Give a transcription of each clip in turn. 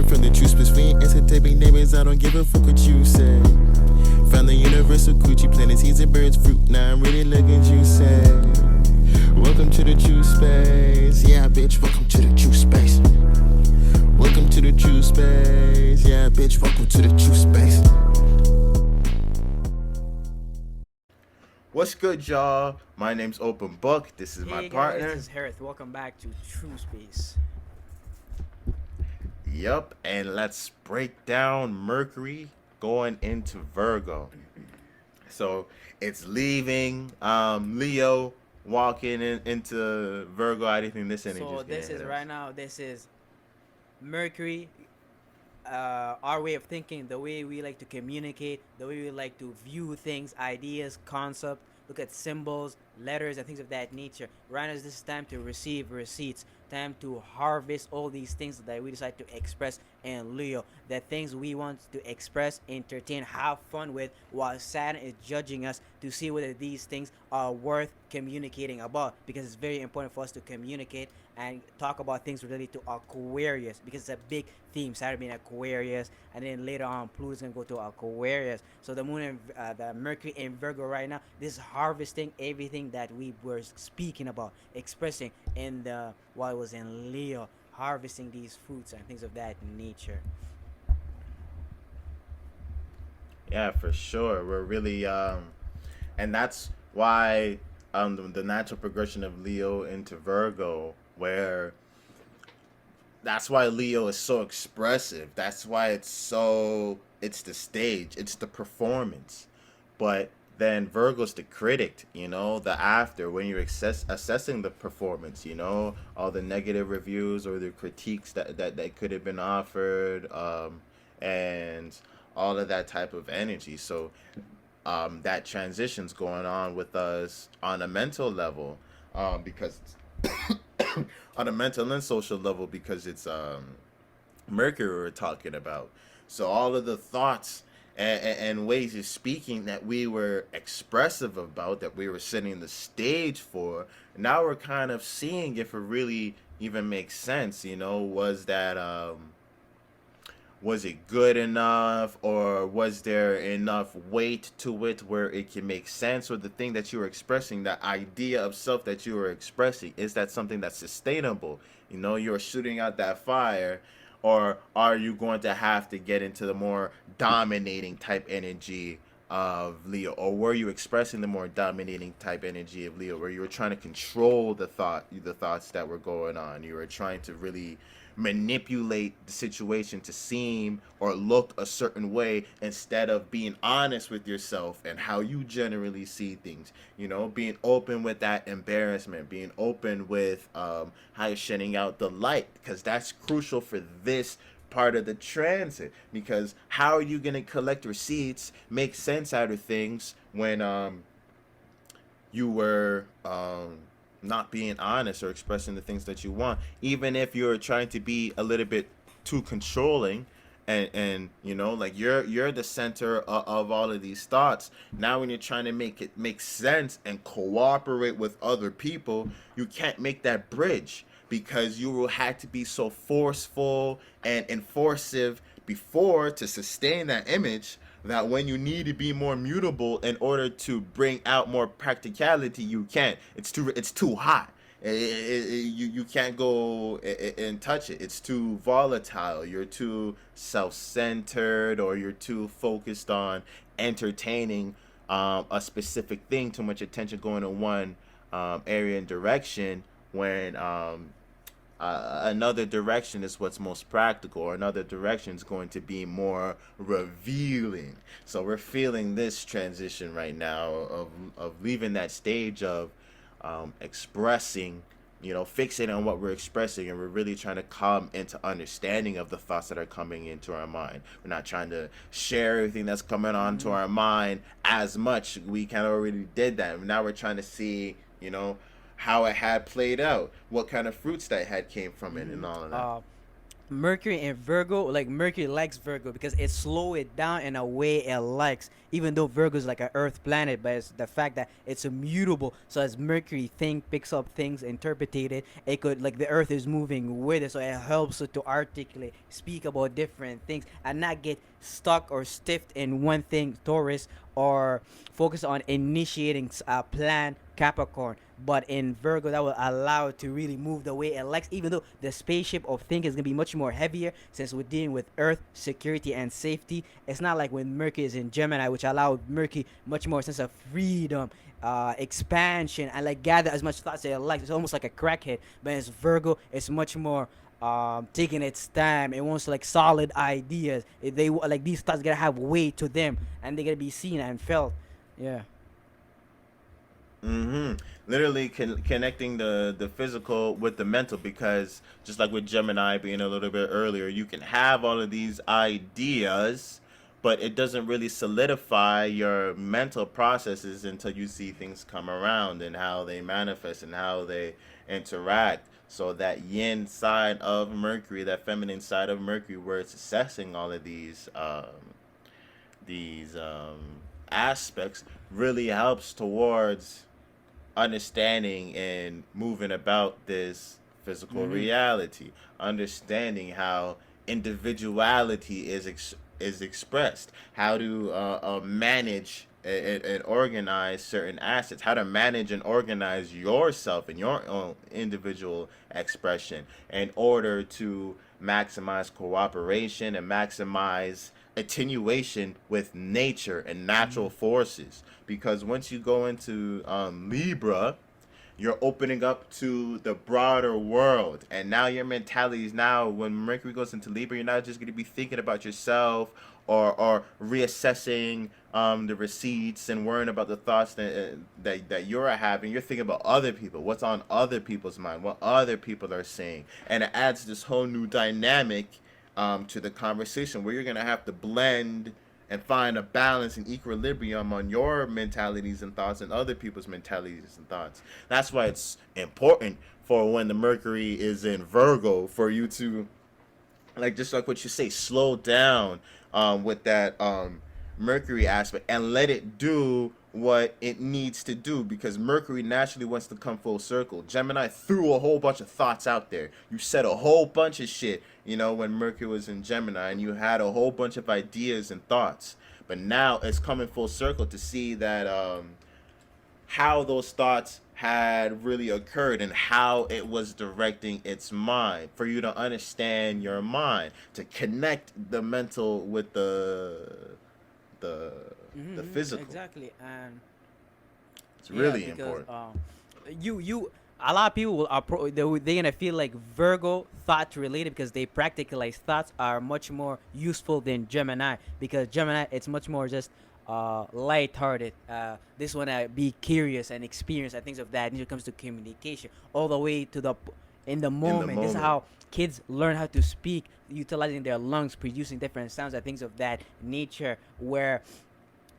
Coming from the Truspace, we ain't answer typing neighbors. I don't give a fuck what you say. Found the universal coochie, planting seeds and birds fruit. Now I'm really looking juicy. Welcome to the Truspace. Yeah, bitch, welcome to the Truspace. Welcome to the Truspace. Yeah, bitch, welcome to the Truspace. What's good, y'all? My name's Open Book. This is my Hey partner. guys, this is Harith. Welcome back to Truspace. Yup, and let's break down Mercury going into Virgo. So it's leaving Leo, walking into Virgo. I didn't think this energy. So this is right now. This is Mercury. Our way of thinking, the way we like to communicate, the way we like to view things, ideas, concepts, look at symbols, letters, and things of that nature. Right now, this is time to receive receipts, time to harvest all these things that we decide to express in Leo. The things we want to express, entertain, have fun with, while Saturn is judging us to see whether these things are worth communicating about. Because it's very important for us to communicate and talk about things related to Aquarius, because it's a big theme. Saturn being Aquarius, and then later on Pluto's gonna go to Aquarius. So the moon and the Mercury in Virgo right now, this is harvesting everything that we were speaking about, expressing in the while it was in Leo, harvesting these fruits and things of that nature. Yeah, for sure. We're really and that's why the natural progression of Leo into Virgo, where that's why Leo is so expressive. That's why it's the stage, it's the performance. But then Virgo's the critic, the after, when you're assessing the performance, all the negative reviews or the critiques that could have been offered, and all of that type of energy. So that transition's going on with us on a mental level, because on a mental and social level, because it's Mercury we're talking about. So all of the thoughts and ways of speaking that we were expressive about, that we were setting the stage for, now we're kind of seeing if it really even makes sense. Was it good enough, or was there enough weight to it where it can make sense? Or the thing that you were expressing, that idea of self that you were expressing, is that something that's sustainable? You're shooting out that fire, or are you going to have to get into the more dominating type energy of Leo? Or were you expressing the more dominating type energy of Leo, where you were trying to control the thoughts that were going on? You were trying to really manipulate the situation to seem or look a certain way, instead of being honest with yourself and how you generally see things. Being open with that embarrassment, being open with how you're shedding out the light, because that's crucial for this part of the transit. Because how are you going to collect receipts, make sense out of things, when you were not being honest or expressing the things that you want, even if you're trying to be a little bit too controlling, and like you're the center of all of these thoughts. Now when you're trying to make it make sense and cooperate with other people, you can't make that bridge, because you will have to be so forceful and enforcive before to sustain that image, that when you need to be more mutable in order to bring out more practicality, you can't. It's too hot. You can't go and touch it. It's too volatile. You're too self-centered, or you're too focused on entertaining a specific thing. Too much attention going in one area and direction, when another direction is what's most practical, or another direction is going to be more revealing. So we're feeling this transition right now of leaving that stage of expressing, fixating on what we're expressing, and we're really trying to come into understanding of the thoughts that are coming into our mind. We're not trying to share everything that's coming onto our mind as much. We kind of already did that. Now we're trying to see, how it had played out, what kind of fruits that had came from it, and all of that. Mercury and Virgo, like Mercury likes Virgo because it slow it down in a way it likes. Even though Virgo is like an Earth planet, but it's the fact that it's immutable. So as Mercury picks up things, interpretate it, it could like the Earth is moving with it, so it helps it to articulate, speak about different things, and not get stuck or stiffed in one thing. Taurus or focus on initiating a plan. Capricorn, but in Virgo that will allow it to really move the way it likes, even though the spaceship of thinking is going to be much more heavier since we're dealing with Earth, security, and safety. It's not like when Mercury is in Gemini, which allowed Mercury much more sense of freedom, expansion, and like gather as much thoughts as it likes. It's almost like a crackhead, but it's Virgo, it's much more taking its time. It wants like solid ideas. They like these thoughts gotta have weight to them, and they gotta be seen and felt. Yeah. Mm-hmm. Literally connecting the physical with the mental, because just like with Gemini being a little bit earlier, you can have all of these ideas, but it doesn't really solidify your mental processes until you see things come around and how they manifest and how they interact. So that yin side of Mercury, that feminine side of Mercury, where it's assessing all of these aspects, really helps towards understanding and moving about this physical Mm-hmm. reality, understanding how individuality is expressed, how to manage and organize certain assets, how to manage and organize yourself and your own individual expression in order to maximize cooperation and maximize attenuation with nature and Mm-hmm. natural forces. Because once you go into Libra, you're opening up to the broader world, and now your mentality is, now when Mercury goes into Libra, you're not just going to be thinking about yourself or reassessing the receipts and worrying about the thoughts that you're having. You're thinking about other people, what's on other people's mind, what other people are saying, and it adds this whole new dynamic to the conversation, where you're going to have to blend and find a balance and equilibrium on your mentalities and thoughts and other people's mentalities and thoughts. That's why it's important for when the Mercury is in Virgo for you to, like, just like what you say, slow down with that Mercury aspect and let it do what it needs to do, because Mercury naturally wants to come full circle. Gemini threw a whole bunch of thoughts out there. You said a whole bunch of shit, when Mercury was in Gemini, and you had a whole bunch of ideas and thoughts. But now it's coming full circle to see that how those thoughts had really occurred and how it was directing its mind, for you to understand your mind, to connect the mental with the the Mm-hmm. physical. Exactly, and It's yeah, really because important. you a lot of people will they're gonna feel like Virgo thought related because they practicalize thoughts are much more useful than Gemini, because Gemini it's much more just light-hearted. This one be curious and experience and things of that. And when it comes to communication, all the way to in the In the moment. This is moment. how kids learn how to speak, utilizing their lungs, producing different sounds and things of that nature. Where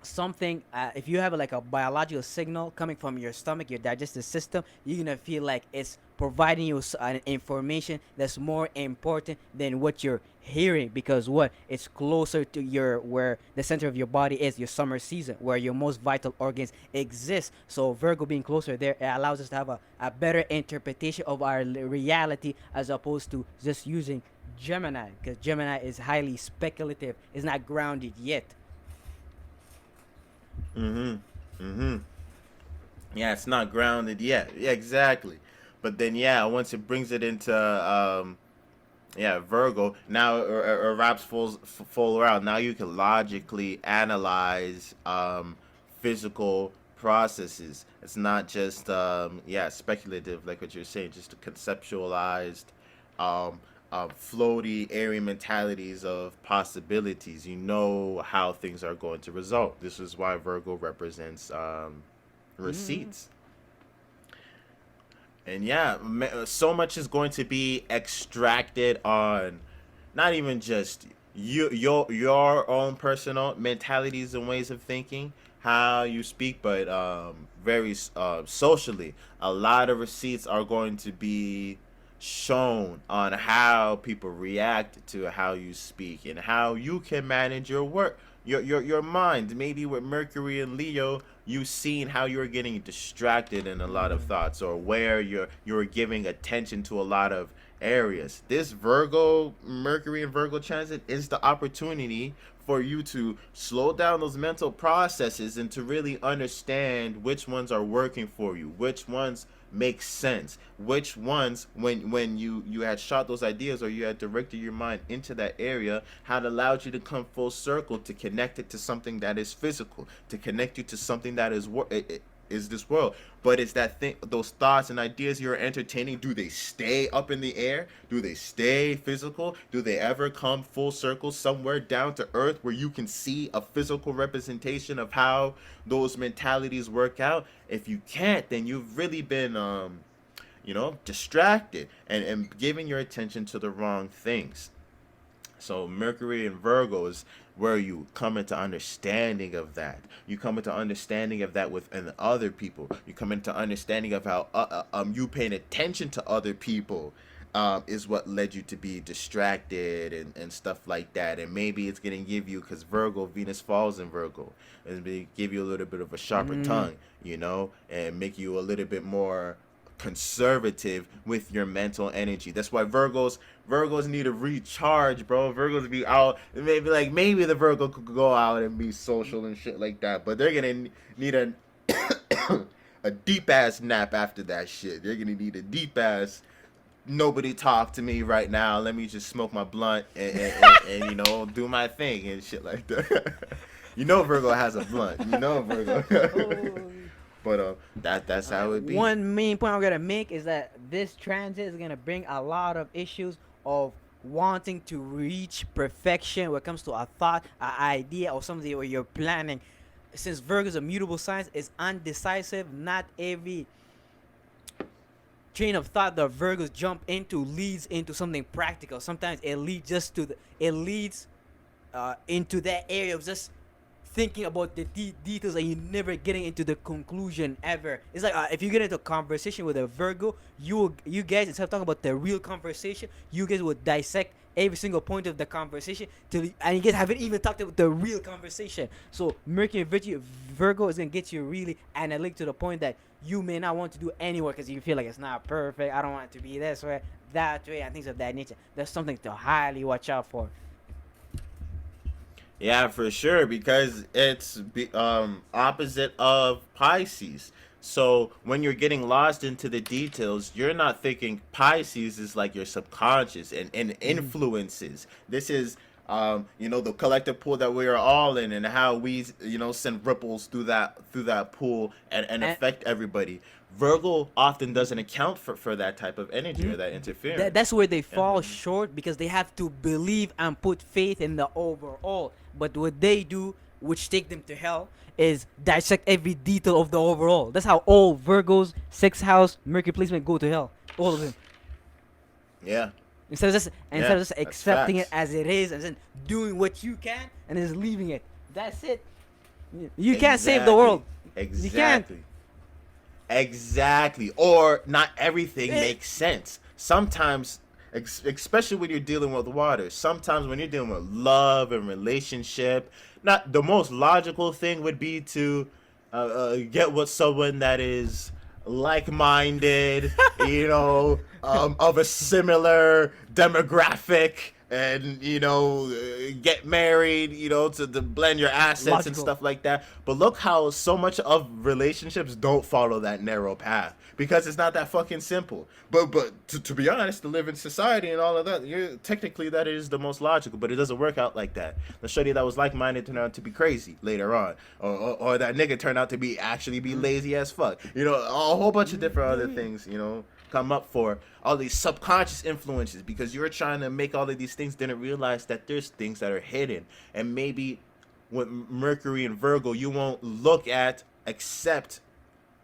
something if you have like a biological signal coming from your stomach, your digestive system, you're gonna feel like it's providing you an information that's more important than what you're hearing, because what it's closer to your where the center of your body is, your summer season, where your most vital organs exist. So Virgo being closer there, it allows us to have a better interpretation of our reality, as opposed to just using Gemini, because Gemini is highly speculative, it's not grounded yet. Mm-hmm. Mm-hmm. Yeah, it's not grounded yet. Yeah, exactly. But then, yeah, once it brings it into yeah, Virgo, now or wraps full around. Now you can logically analyze physical processes. It's not just yeah, speculative like what you're saying, just conceptualized um floaty, airy mentalities of possibilities. You know how things are going to result. This is why Virgo represents Mm-hmm. receipts. And yeah, so much is going to be extracted on not even just your own personal mentalities and ways of thinking, how you speak, but very socially. A lot of receipts are going to be shown on how people react to how you speak and how you can manage your work, your mind. Maybe with Mercury and Leo, you've seen how you're getting distracted in a lot of thoughts, or where you're giving attention to a lot of areas. This Virgo, Mercury and Virgo transit is the opportunity for you to slow down those mental processes and to really understand which ones are working for you, which ones make sense, which ones, when you had shot those ideas or you had directed your mind into that area, had allowed you to come full circle to connect it to something that is physical, to connect you to something that is this world. But it's that thing, those thoughts and ideas you're entertaining, do they stay up in the air? Do they stay physical? Do they ever come full circle somewhere down to earth where you can see a physical representation of how those mentalities work out? If you can't, then you've really been distracted and giving your attention to the wrong things. So Mercury and Virgo is where you come into understanding of that. You come into understanding of that within other people. You come into understanding of how you paying attention to other people is what led you to be distracted and stuff like that. And maybe it's gonna give you, because Virgo, Venus falls in Virgo, and give you a little bit of a sharper tongue, and make you a little bit more conservative with your mental energy. That's why Virgos need to recharge, bro. Virgos be out, maybe the Virgo could go out and be social and shit like that, but they're gonna need a a deep ass nap after that shit. They're gonna need a deep ass nobody talk to me right now. Let me just smoke my blunt and do my thing and shit like that. Virgo has a blunt. Virgo. But that's how it be. One main point I'm gonna make is that this transit is gonna bring a lot of issues of wanting to reach perfection when it comes to a thought, an idea, or something where you're planning. Since Virgo is a mutable sign, it's undecisive. Not every train of thought that Virgos jump into leads into something practical. Sometimes it leads into that area of just thinking about the details and you never getting into the conclusion ever. It's like if you get into a conversation with a Virgo, you guys, instead of talking about the real conversation, you guys would dissect every single point of the conversation and you guys haven't even talked about the real conversation. So Mercury Virgo is gonna get you really analytic to the point that you may not want to do any work because you feel like it's not perfect. I don't want it to be this way, that way, and things of that nature. There's something to highly watch out for. Yeah, for sure, because it's opposite of Pisces. So when you're getting lost into the details, you're not thinking Pisces is like your subconscious and influences. This is the collective pool that we are all in, and how we send ripples through that pool and affect everybody. Virgo often doesn't account for that type of energy or that interference. That's where they fall short, because they have to believe and put faith in the overall. But what they do, which take them to hell, is dissect every detail of the overall. That's how all Virgos, 6th house, Mercury placement go to hell. All of them. Yeah. Instead of just accepting it facts. as it is and then doing what you can and just leaving it. That's it. You can't save the world. Exactly. You can't. Exactly. Or not everything makes sense. Sometimes, especially when you're dealing with water, sometimes when you're dealing with love and relationship, not the most logical thing would be to get with someone that is like-minded, of a similar demographic, and get married, to blend your assets and stuff like that. But look how so much of relationships don't follow that narrow path, because it's not that fucking simple. But to be honest, to live in society and all of that, technically that is the most logical, but it doesn't work out like that. The shorty that was like-minded turned out to be crazy later on, or that nigga turned out to be lazy as fuck. A whole bunch of different other things, come up for all these subconscious influences, because you're trying to make all of these things, didn't realize that there's things that are hidden. And maybe with Mercury and Virgo, you won't look at, accept,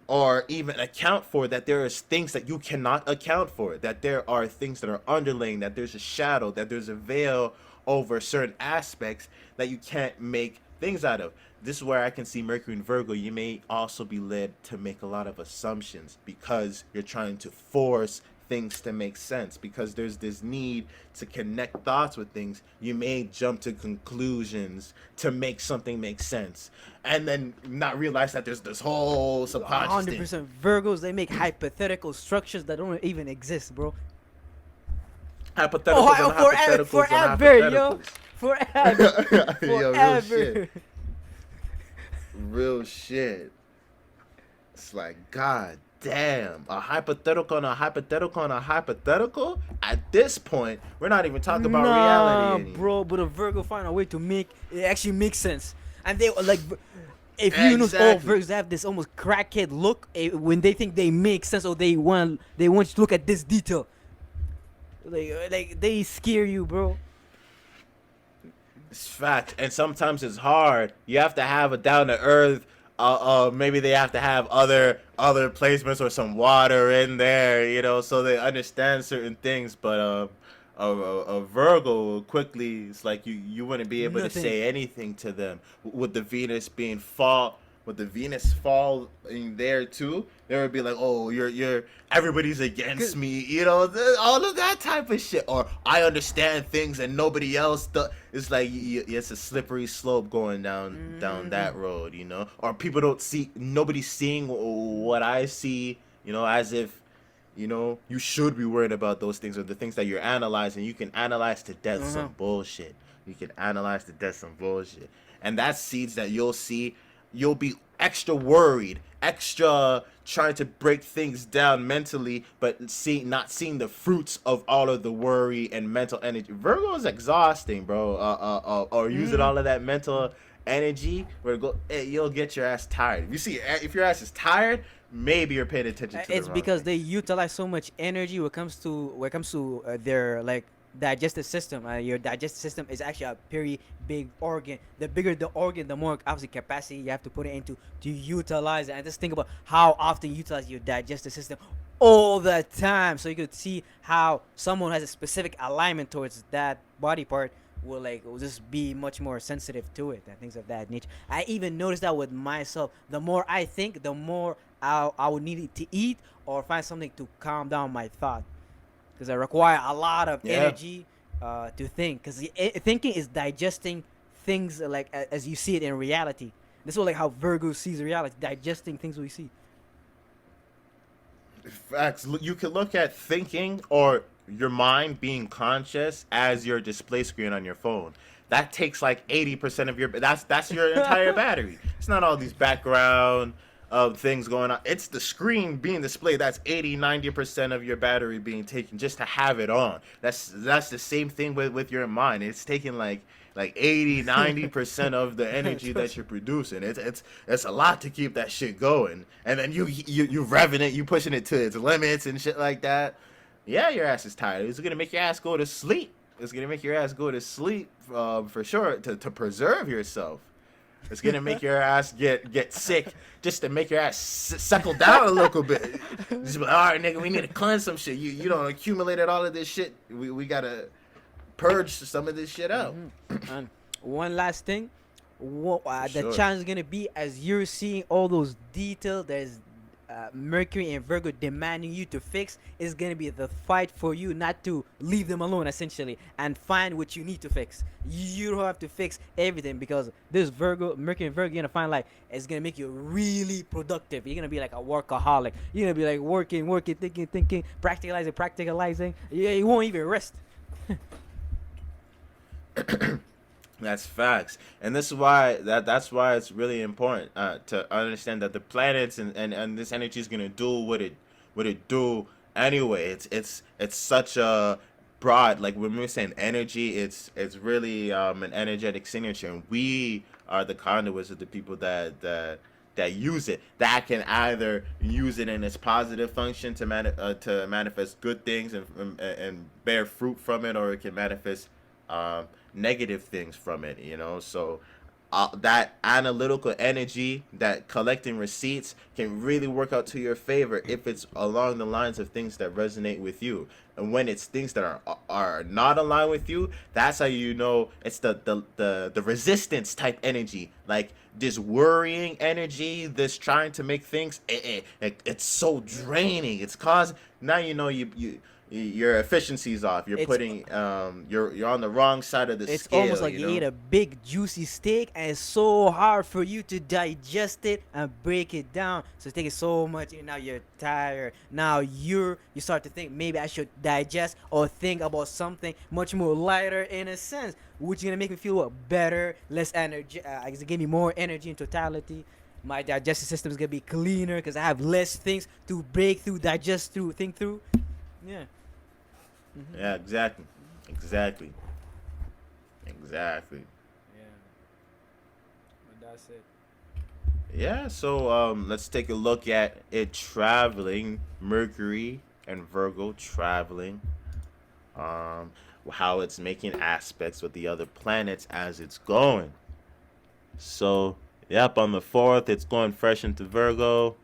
or even account for that there is things that you cannot account for, that there are things that are underlying, that there's a shadow, that there's a veil over certain aspects that you can't make things out of. This is where I can see Mercury and Virgo. You may also be led to make a lot of assumptions because you're trying to force things to make sense, because there's this need to connect thoughts with things. You may jump to conclusions to make something make sense, and then not realize that there's this whole subconscious thing. 100% Virgos, they make hypothetical structures that don't even exist, bro. Hypotheticals on hypotheticals forever, on yo. hypotheticals. Forever. Yo, real Forever. shit. Real shit. It's like, god damn, a hypothetical on a hypothetical on a hypothetical. At this point, we're not even talking about reality anymore. Bro, but a Virgo find a way to make it actually make sense. And they like, if you know all Virgos have this almost crackhead look when they think they make sense, or they want you to look at this detail. Like they scare you, bro. It's fact, and sometimes it's hard. You have to have a down to earth. Maybe they have to have other placements or some water in there, you know, so they understand certain things. But a Virgo quickly, it's like you wouldn't be able to say anything to them. With the Venus being with the Venus fall in there too, they would be like, oh, you're everybody's against me, you know, all of that type of shit. Or I understand things and nobody else does. It's like it's a slippery slope going down that road, you know. Or people don't see, nobody's seeing what I see, you know, as if, you know, you should be worried about those things, or the things that you're analyzing. You can analyze to death some bullshit. You can analyze to death some bullshit. And that's seeds that you'll see. You'll be extra worried, extra trying to break things down mentally, but not seeing the fruits of all of the worry and mental energy. Virgo is exhausting, bro. Or using all of that mental energy, you'll get your ass tired. If your ass is tired, maybe you're paying attention to it's because they utilize so much energy when it comes to their like digestive system. Your digestive system is actually a very big organ. The bigger the organ, the more obviously capacity you have to put it into to utilize it. And just think about how often you utilize your digestive system all the time, so you could see how someone has a specific alignment towards that body part will just be much more sensitive to it and things of that nature. I even noticed that with myself. The more I think, the more I would need to eat or find something to calm down my thought, because I require a lot of energy to think. Because thinking is digesting things like as you see it in reality. This is like how Virgo sees reality, digesting things we see. Facts. You can look at thinking or your mind being conscious as your display screen on your phone. That takes like 80% of your. That's your entire battery. It's not all these background things going on. It's the screen being displayed. That's 80-90% of your battery being taken just to have it on. That's the same thing with your mind. It's taking like 80-90% of the energy that you're producing. It's a lot to keep that shit going. And then you revving it, you pushing it to its limits and shit like that. Yeah, your ass is tired. It's gonna make your ass go to sleep. It's gonna make your ass go to sleep for sure to preserve yourself. It's gonna make your ass get sick just to make your ass suckle down a little bit. Just be like, all right, nigga, we need to cleanse some shit. You don't accumulated all of this shit. We gotta purge some of this shit out. And one last thing, the challenge is gonna be as you're seeing all those details. There's Mercury and Virgo demanding you to fix. Is gonna be the fight for you not to leave them alone, essentially, and find what you need to fix. You don't have to fix everything, because this Mercury and Virgo, you're gonna find like it's gonna make you really productive. You're gonna be like a workaholic. You're gonna be like working, thinking, practicalizing. Yeah, you won't even rest. That's facts, and this is why that's why it's really important to understand that the planets and this energy is gonna do what it do anyway. It's such a broad, like when we're saying energy, it's really an energetic signature, and we are the conduits of the people that use it, that can either use it in its positive function to manifest good things and bear fruit from it, or it can manifest negative things from it, you know. So that analytical energy, that collecting receipts, can really work out to your favor if it's along the lines of things that resonate with you. And when it's things that are not aligned with you, that's how you know it's the resistance type energy, like this worrying energy, this trying to make things. It's so draining. It's cause now you know your efficiency's off. You're It's putting you're on the wrong side of the it's almost scale. like You you ate know. a big juicy steak and it's so hard for you to digest it and break it down, so it's taking so much, and now you're tired. Now you start to think maybe I should digest or think about something much more lighter, in a sense, which is gonna make me feel what, better, less energy, I guess it give me more energy in totality. My digestive system is gonna be cleaner because I have less things to break through, digest through, think through. Yeah. Mm-hmm. Yeah, exactly. Exactly. Exactly. Yeah, but that's it. Yeah, so let's take a look at it traveling, Mercury and Virgo traveling, um, how it's making aspects with the other planets as it's going. So, yep, on the 4th, it's going fresh into Virgo,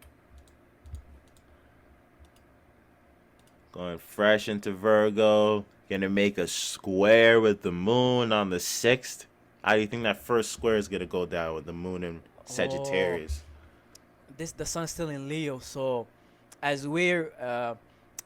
going fresh into Virgo, gonna make a square with the moon on the 6th. How do you think that first square is gonna go down with the moon in Oh, Sagittarius? this the sun's still in Leo, so as we're uh,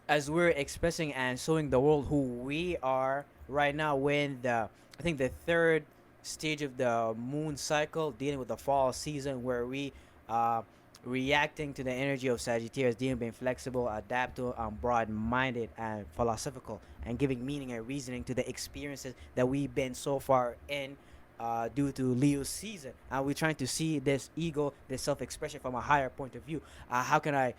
as we're expressing and showing the world who we are right now, when the I think the third stage of the moon cycle, dealing with the fall season, where we uh reacting to the energy of Sagittarius, dealing being flexible, adaptable, broad-minded, and philosophical, and giving meaning and reasoning to the experiences that we've been so far in, due to Leo's season. And we're trying to see this ego, this self-expression from a higher point of view. How can I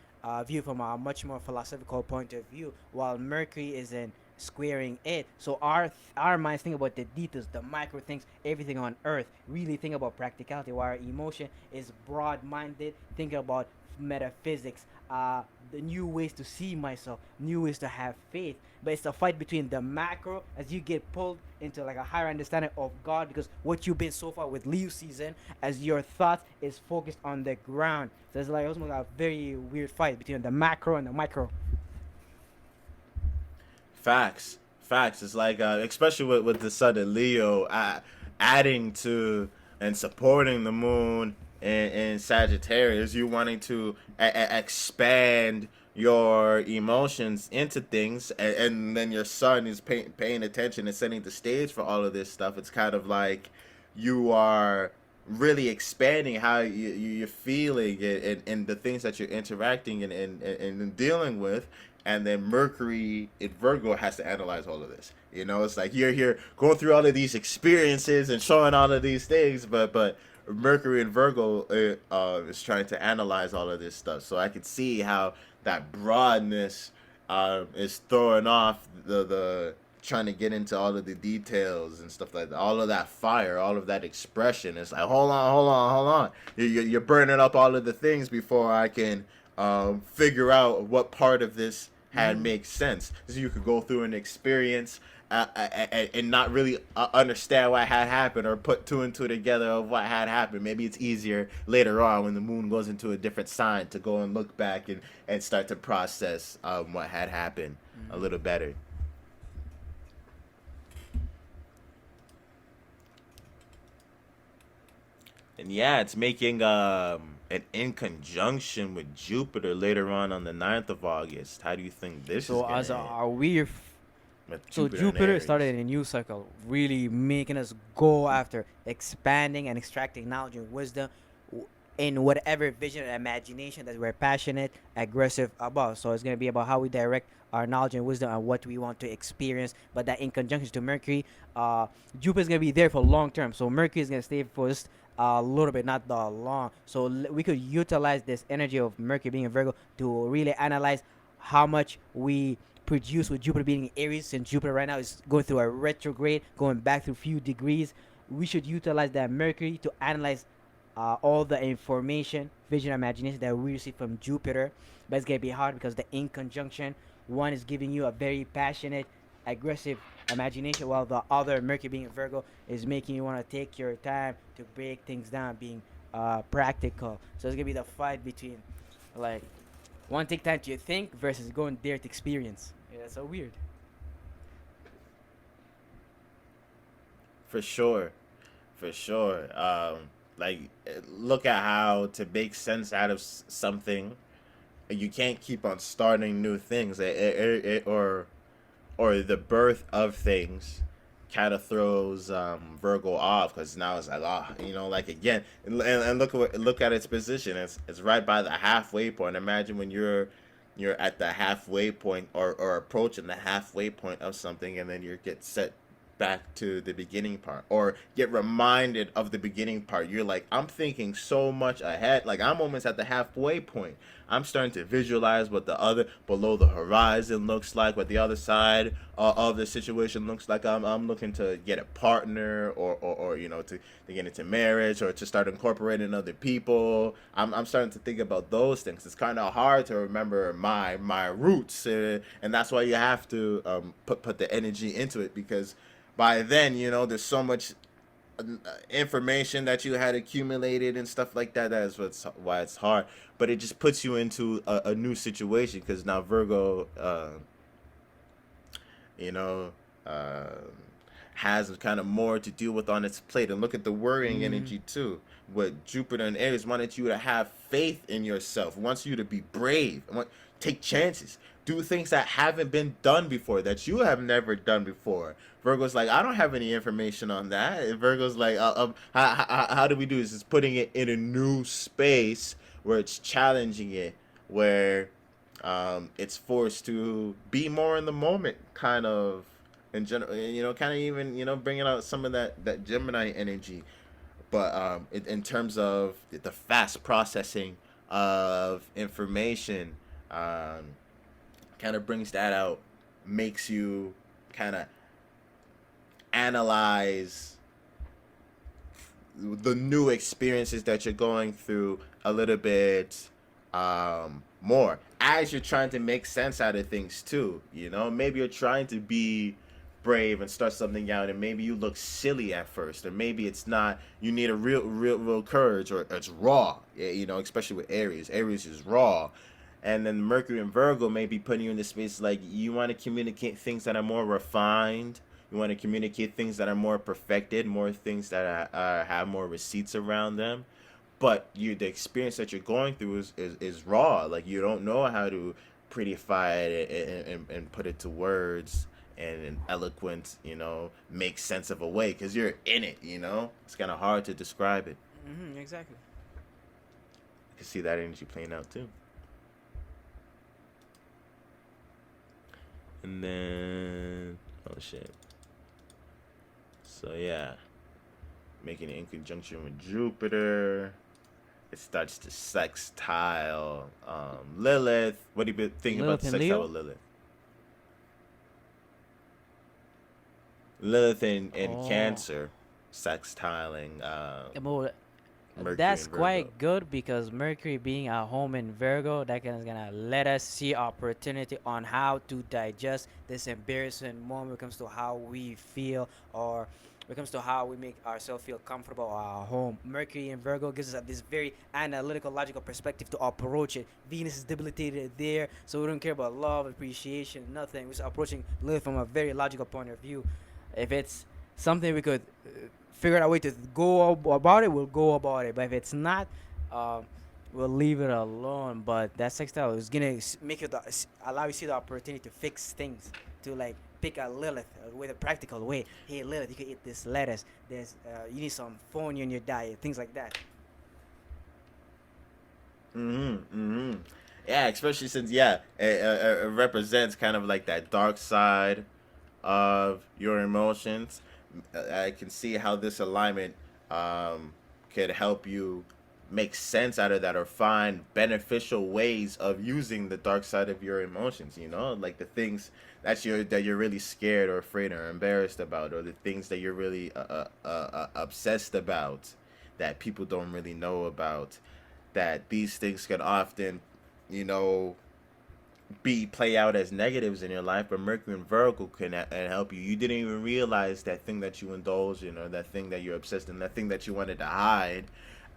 view from a much more philosophical point of view, while Mercury is in squaring it? So our minds think about the details, the micro things, everything on Earth. Really think about practicality. While our emotion is broad-minded, think about metaphysics, the new ways to see myself, new ways to have faith. But it's a fight between the macro, as you get pulled into like a higher understanding of God, because what you've been so far with Leo season, as your thought is focused on the ground. So it's like almost like a very weird fight between the macro and the micro. Facts, facts. It's like, especially with the sun in Leo, adding to and supporting the moon in Sagittarius. You wanting to expand your emotions into things, and then your sun is paying attention and setting the stage for all of this stuff. It's kind of like you are really expanding how you're feeling, and the things that you're interacting and dealing with. And then Mercury in Virgo has to analyze all of this. You know, it's like you're here going through all of these experiences and showing all of these things, but Mercury in Virgo is trying to analyze all of this stuff. So I could see how that broadness is throwing off the trying to get into all of the details and stuff like that. All of that fire, all of that expression. It's like, hold on, hold on, hold on. You're burning up all of the things before I can figure out what part of this had Mm-hmm. makes sense. So you could go through an experience and not really understand what had happened, or put two and two together of what had happened. Maybe it's easier later on when the moon goes into a different sign to go and look back and start to process what had happened a Mm-hmm. little better. And yeah, it's making an in conjunction with Jupiter later on the 9th of August. How do you think this is So gonna as end are we with So Jupiter and Jupiter started Aries? a new cycle, really making us go after expanding and extracting knowledge and wisdom, in whatever vision and imagination that we're passionate, aggressive about. So it's gonna be about how we direct our knowledge and wisdom and what we want to experience. But that in conjunction to Mercury, Jupiter's gonna be there for long term. So Mercury is gonna stay for just a little bit, not that long. So we could utilize this energy of Mercury being in Virgo to really analyze how much we produce with Jupiter being in Aries, since Jupiter right now is going through a retrograde, going back through a few degrees. We should utilize that Mercury to analyze all the information, vision, imagination that we receive from Jupiter. But it's gonna be hard because the in conjunction, one is giving you a very passionate, aggressive imagination, while the other Mercury being a Virgo is making you want to take your time to break things down, being practical. So it's gonna be the fight between like one take time to think versus going there to experience. Yeah, that's so weird. For sure. For sure. Like, look at how to make sense out of something. You can't keep on starting new things, or the birth of things kind of throws Virgo off, because now it's like, like, again, and look at its position. It's right by the halfway point. Imagine when you're at the halfway point, or approaching the halfway point of something, and then you get set back to the beginning part, or get reminded of the beginning part. You're like, I'm thinking so much ahead, like I'm almost at the halfway point. I'm starting to visualize what the other below the horizon looks like, what the other side of the situation looks like. I'm looking to get a partner, or to get into marriage, or to start incorporating other people. I'm starting to think about those things. It's kind of hard to remember my roots, and that's why you have to put the energy into it, because by then, there's so much information that you had accumulated and stuff like that. That is why it's hard. But it just puts you into a new situation, because now Virgo, you know, uh, has kind of more to deal with on its plate. And look at the worrying Mm-hmm. energy too. With Jupiter and Aries wanted you to have faith in yourself, wants you to be brave, take chances, do things that haven't been done before, that you have never done before. Virgo's like, I don't have any information on that. And Virgo's like, how do we do this? It's putting it in a new space where it's challenging it, where it's forced to be more in the moment, kind of, in general, kind of, even, bringing out some of that Gemini energy. But in terms of the fast processing of information, um, kind of brings that out, makes you kind of analyze the new experiences that you're going through a little bit more, as you're trying to make sense out of things too. Maybe you're trying to be brave and start something out, and maybe you look silly at first, or maybe it's not. You need a real courage, or it's raw. Especially with Aries. Aries is raw. And then Mercury and Virgo may be putting you in this space, like, you want to communicate things that are more refined. You want to communicate things that are more perfected, more things that have more receipts around them. But the experience that you're going through is raw. Like, you don't know how to prettify it, and put it to words, and in eloquent, make sense of a way, because you're in it. It's kind of hard to describe it. Mm-hmm. Exactly. You can see that energy playing out too. And then, oh shit. So yeah, making it in conjunction with Jupiter. It starts to sextile Lilith. What do you think about Lilith the and sextile Leo. with Lilith? Lilith in Oh, Cancer, sextiling well, Mercury that's and Virgo. quite good because Mercury being at home in Virgo, that is gonna let us see opportunity on how to digest this embarrassing moment when it comes to how we feel, or when it comes to how we make ourselves feel comfortable at our home. Mercury in Virgo gives us this very analytical, logical perspective to approach it. Venus is debilitated there, so we don't care about love, appreciation, nothing. We're just approaching live from a very logical point of view. If it's something we could figure out a way to go about it, we'll go about it. But if it's not, uh, we'll leave it alone. But that sextile is gonna make you allow you see the opportunity to fix things, to like pick a Lilith with a practical way. Hey Lilith, you can eat this lettuce. You need some phone in your diet, things like that. Yeah, especially since, yeah, it represents kind of like that dark side of your emotions. I can see how this alignment could help you make sense out of that, or find beneficial ways of using the dark side of your emotions. Like the things that you're really scared, or afraid, or embarrassed about, or the things that you're really obsessed about, that people don't really know about. That these things can often, you know play out as negatives in your life, but Mercury and Virgo can and help you. You didn't even realize that thing that you indulge in, or that thing that you're obsessed in, that thing that you wanted to hide,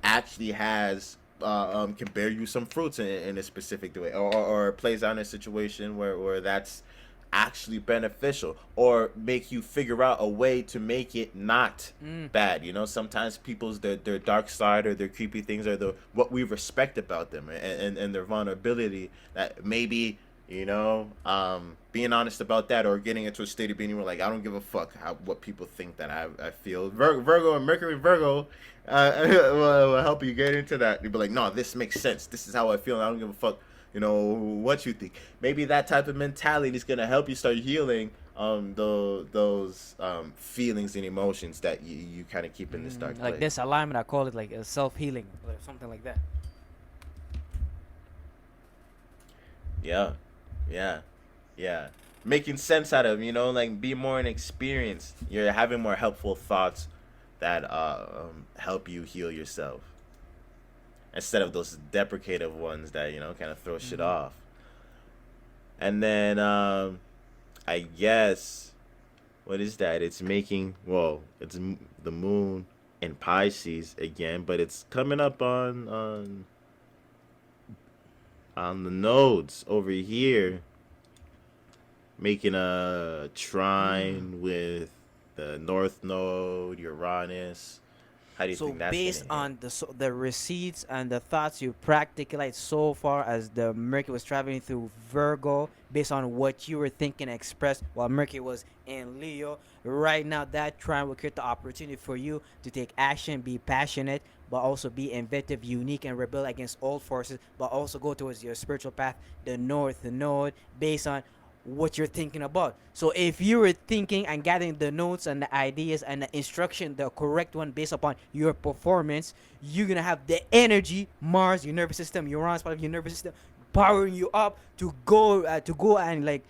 actually has can bear you some fruits in a specific way, or plays out in a situation where that's actually beneficial, or make you figure out a way to make it not bad. You know, sometimes people's their dark side or their creepy things are the what we respect about them, and their vulnerability that maybe, you know, being honest about that, or getting into a state of being where, like, I don't give a fuck what people think that I feel. Virgo and Mercury Virgo will help you get into that. You'll be like, no, this makes sense. This is how I feel. And I don't give a fuck, you know, what you think. Maybe that type of mentality is gonna help you start healing those feelings and emotions that you kind of keep in this dark Like place. this alignment, I call it like a self-healing or something like that. Yeah, yeah, yeah. Making sense out of, you know, like, be more inexperienced. You're having more helpful thoughts that help you heal yourself, instead of those deprecative ones that, you know, kind of throw shit off. And then I guess, what is that? It's making, well, it's the moon in Pisces again, but it's coming up on the nodes over here, making a trine with the North Node, Uranus. How do you So think that's based gonna hit? on the receipts and the thoughts you practically so far as the Mercury was traveling through Virgo, based on what you were thinking expressed while Mercury was in Leo, right now that trine will create the opportunity for you to take action, be passionate, but also be inventive, unique, and rebel against old forces, but also go towards your spiritual path, the North Node, based on what you're thinking about. So if you were thinking and gathering the notes and the ideas and the instruction, the correct one based upon your performance, you're gonna have the energy, Mars, your nervous system, Uranus, part of your nervous system, powering you up to go and like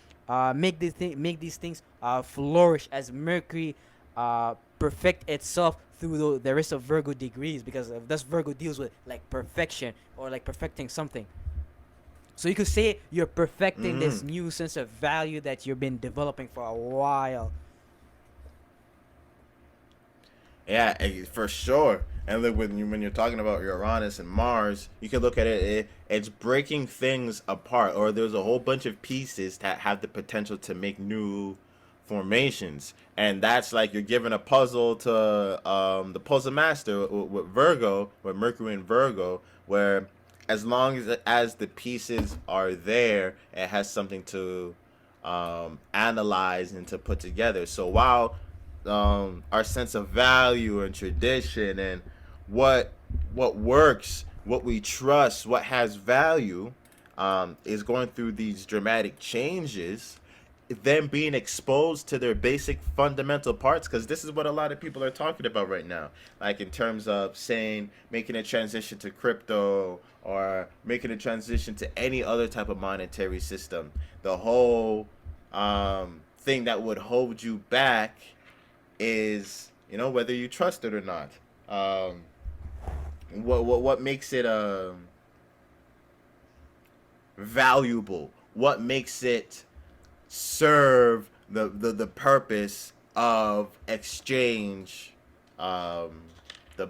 make these things flourish as Mercury perfect itself through the rest of Virgo degrees, because this Virgo deals with like perfection or like perfecting something. So you could say you're perfecting this new sense of value that you've been developing for a while. Yeah, for sure. And look, when you're talking about Uranus and Mars, you can look at it's breaking things apart, or there's a whole bunch of pieces that have the potential to make new formations. And that's like you're giving a puzzle to the puzzle master with Virgo, with Mercury and Virgo, where as long as the pieces are there, it has something to analyze and to put together. So while our sense of value and tradition and what works, what we trust, what has value, is going through these dramatic changes, them being exposed to their basic fundamental parts, because this is what a lot of people are talking about right now, like in terms of saying making a transition to crypto, or making a transition to any other type of monetary system. The whole thing that would hold you back is, you know, whether you trust it or not. What makes it valuable? What makes it serve the purpose of exchange the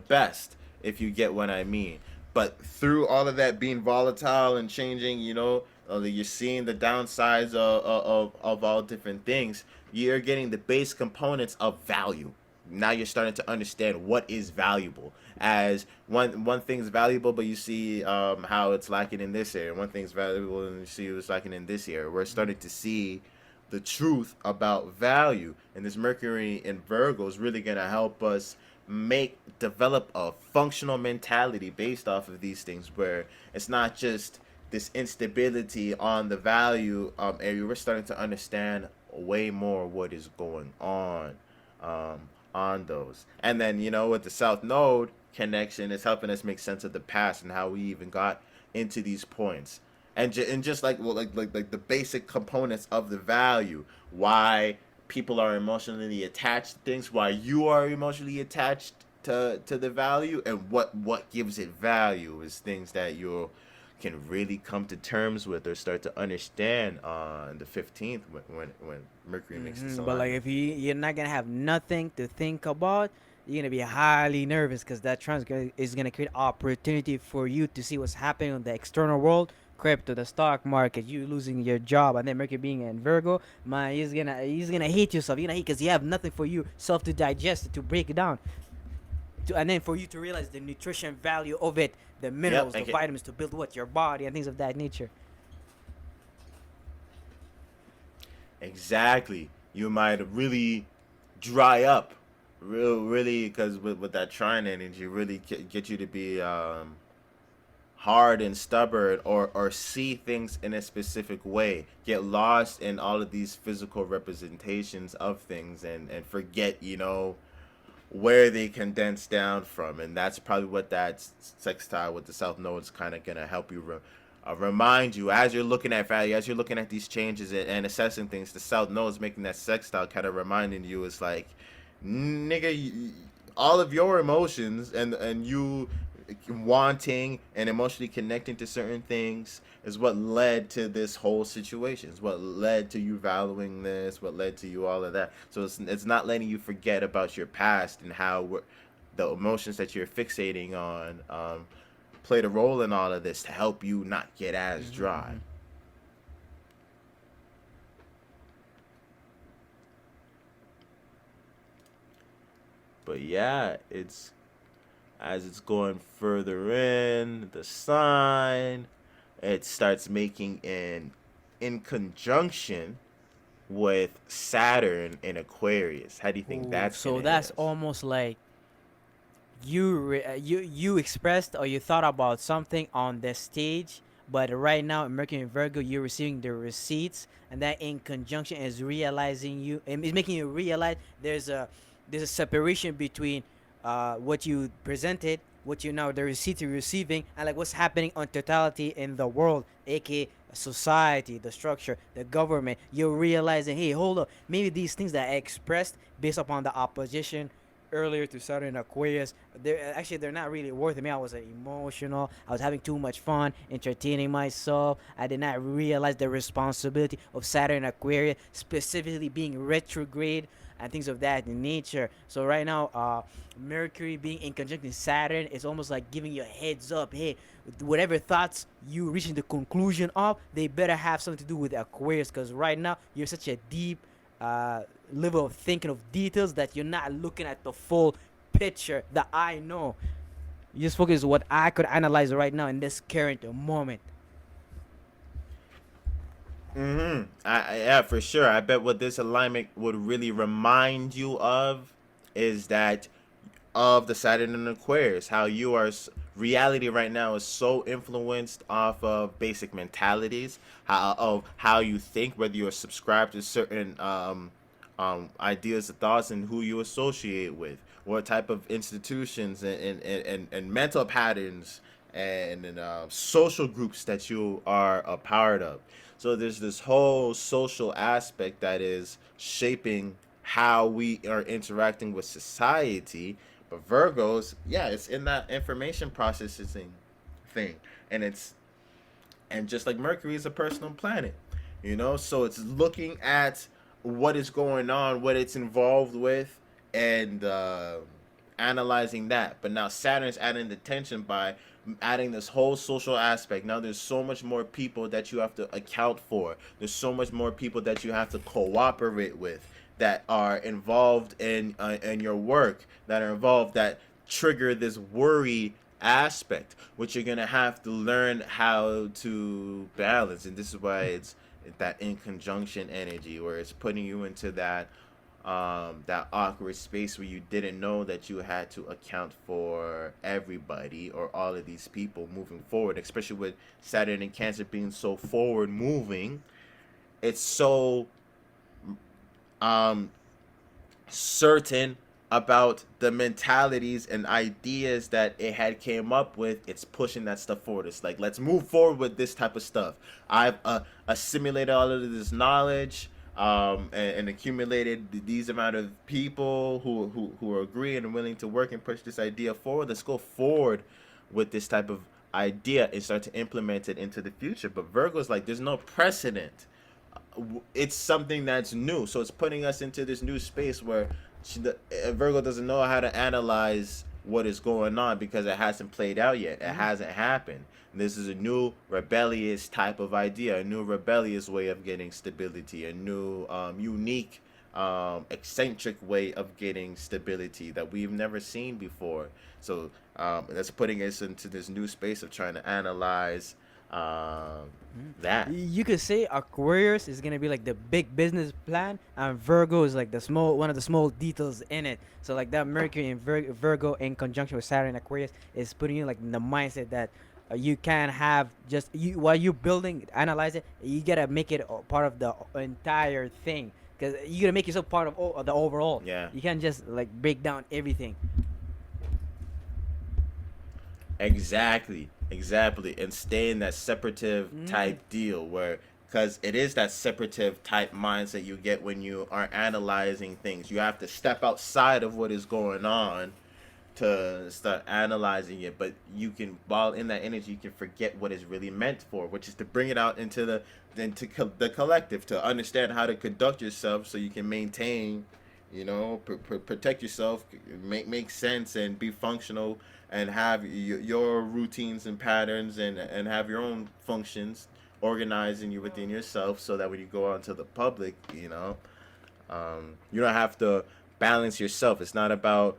best, if you get what I mean. But through all of that being volatile and changing, you know, you're seeing the downsides of all different things. You're getting the base components of value. Now you're starting to understand what is valuable. As one thing's valuable, but you see how it's lacking in this area. One thing's valuable, and you see it's lacking in this area. We're starting to see the truth about value, and this Mercury in Virgo is really gonna help us develop a functional mentality based off of these things, where it's not just this instability on the value area. We're starting to understand way more what is going on those. And then, you know, with the South Node connection, it's helping us make sense of the past and how we even got into these points. And just like, well, like the basic components of the value, why people are emotionally attached to things, why you are emotionally attached to the value, and what gives it value is things that you'll can really come to terms with or start to understand on the 15th when Mercury makes this But like alignment. if you're not gonna have nothing to think about, you're gonna be highly nervous because that is gonna create opportunity for you to see what's happening in the external world, crypto, the stock market, you losing your job, and then Mercury being in Virgo, man, he's gonna hate yourself. You're gonna hate because you have nothing for you self to digest, to break it down, and then for you to realize the nutrition value of it, the Yep, minerals, the vitamins to build what your body and things of that nature. exactly. You might really dry up, really, because with that trine energy, really get you to be hard and stubborn, or see things in a specific way, get lost in all of these physical representations of things, and forget, where they condense down from. And that's probably what that sextile with the South Node is kind of going to help you remind you as you're looking at value, as you're looking at these changes and assessing things. The South Node is making that sextile, kind of reminding you, it's like, nigga, all of your emotions and you wanting and emotionally connecting to certain things is what led to this whole situation. Is what led to you valuing this. What led to you all of that. So it's not letting you forget about your past and how the emotions that you're fixating on played a role in all of this to help you not get as dry. But yeah, it's as it's going further in the sign, it starts making an in conjunction with Saturn in Aquarius. How do you think Ooh, that's so gonna hit that's us? almost like you expressed or you thought about something on the stage, but right now in Mercury and Virgo, you're receiving the receipts, and that in conjunction is realizing you, and it's making you realize there's a separation between what you presented, what you now the receipt you're receiving, and like what's happening on totality in the world, aka society, the structure, the government. You're realizing, hey, hold up, maybe these things that I expressed based upon the opposition earlier to Saturn Aquarius, they're not really worth it. Me, I was emotional. I was having too much fun, entertaining myself. I did not realize the responsibility of Saturn Aquarius, specifically being retrograde and things of that nature. So right now, Mercury being in conjunction Saturn is almost like giving you a heads up. Hey, whatever thoughts you reaching the conclusion of, they better have something to do with Aquarius, because right now you're such a deep uh, level of thinking of details that you're not looking at the full picture that I know. You just focus on what I could analyze right now in this current moment. Yeah, for sure. I bet what this alignment would really remind you of is that of the Saturn and Aquarius, how you are reality right now is so influenced off of basic mentalities, how you think, whether you're subscribed to certain ideas and thoughts, and who you associate with, what type of institutions and mental patterns and social groups that you are a part of. So there's this whole social aspect that is shaping how we are interacting with society. But Virgos, yeah, it's in that information processing thing, and just like Mercury is a personal planet, so it's looking at what is going on, what it's involved with, and analyzing that. But now Saturn's adding the tension by adding this whole social aspect. Now there's so much more people that you have to account for. There's so much more people that you have to cooperate with, that are involved in your work, that are involved, that trigger this worry aspect, which you're gonna have to learn how to balance. And this is why it's that in conjunction energy, where it's putting you into that awkward space where you didn't know that you had to account for everybody or all of these people moving forward, especially with Saturn and Cancer being so forward moving. It's so um certain about the mentalities and ideas that it had came up with. It's pushing that stuff forward. It's like, let's move forward with this type of stuff. I've assimilated all of this knowledge, and accumulated these amount of people who are agreeing and willing to work and push this idea forward. Let's go forward with this type of idea and start to implement it into the future. But Virgo's like, there's no precedent. It's something that's new, so it's putting us into this new space where Virgo doesn't know how to analyze what is going on because it hasn't played out yet. It hasn't happened. This is a new rebellious type of idea, a new rebellious way of getting stability, a new unique eccentric way of getting stability that we've never seen before. So that's putting us into this new space of trying to analyze that. You could say Aquarius is gonna be like the big business plan, and Virgo is like the small one of the small details in it. So like that Mercury and Virgo in conjunction with Saturn and Aquarius is putting you like in the mindset that you can't have just you while you're building, analyze it. You gotta make it part of the entire thing because you gotta make yourself part of the overall. Yeah. You can't just like break down everything. Exactly, and stay in that separative type deal where, because it is that separative type mindset you get when you are analyzing things. You have to step outside of what is going on to start analyzing it, but you can, while in that energy, you can forget what it's really meant for, which is to bring it out into the collective, to understand how to conduct yourself so you can maintain, protect yourself, make sense and be functional and have your routines and patterns and have your own functions organizing you within yourself so that when you go out into the public, you don't have to balance yourself. It's not about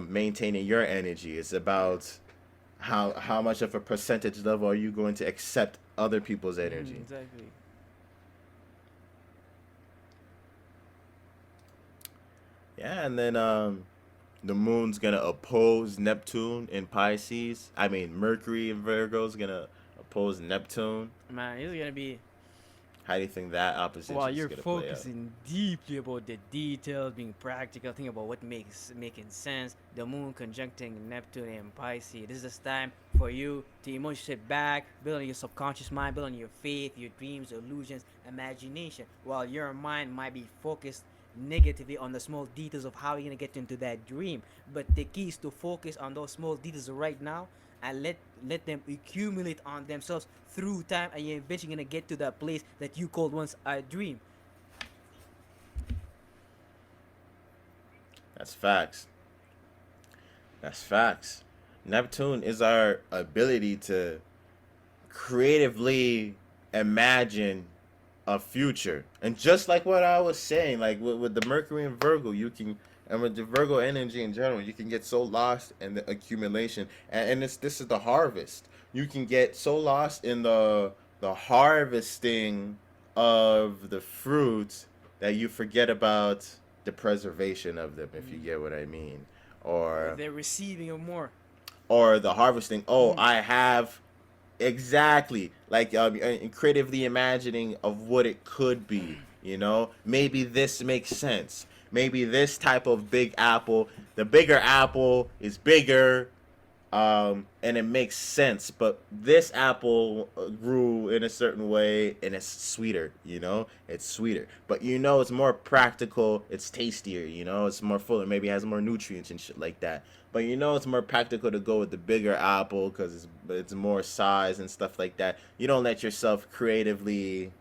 maintaining your energy. It's about how much of a percentage level are you going to accept other people's energy. Exactly. Yeah, and then the moon's gonna oppose Neptune in Pisces. I mean, Mercury in Virgo is gonna oppose Neptune. Man, it's gonna be How do you think that opposition while is you're gonna play out? focusing deeply about the details, being practical, think about what makes making sense. The moon conjuncting Neptune and Pisces. This is the time for you to emotionally sit back, build on your subconscious mind, build on your faith, your dreams, illusions, imagination. While your mind might be focused negatively on the small details of how you're gonna get into that dream. But the key is to focus on those small details right now and let them accumulate on themselves through time, and you're eventually gonna get to that place that you called once a dream. That's facts. That's facts. Neptune is our ability to creatively imagine a future. And just like what I was saying, like with the Mercury and Virgo, and with the Virgo energy in general, you can get so lost in the accumulation. And this is the harvest. You can get so lost in the harvesting of the fruits that you forget about the preservation of them, if you get what I mean. Or They're receiving of more. the harvesting. I have exactly like creatively imagining of what it could be. Maybe this makes sense. Maybe this type of big apple, the bigger apple is bigger, and it makes sense. But this apple grew in a certain way, and it's sweeter. It's sweeter. But it's more practical. It's tastier. It's more fuller. Maybe it has more nutrients and shit like that. But it's more practical to go with the bigger apple because it's more size and stuff like that. You don't let yourself creatively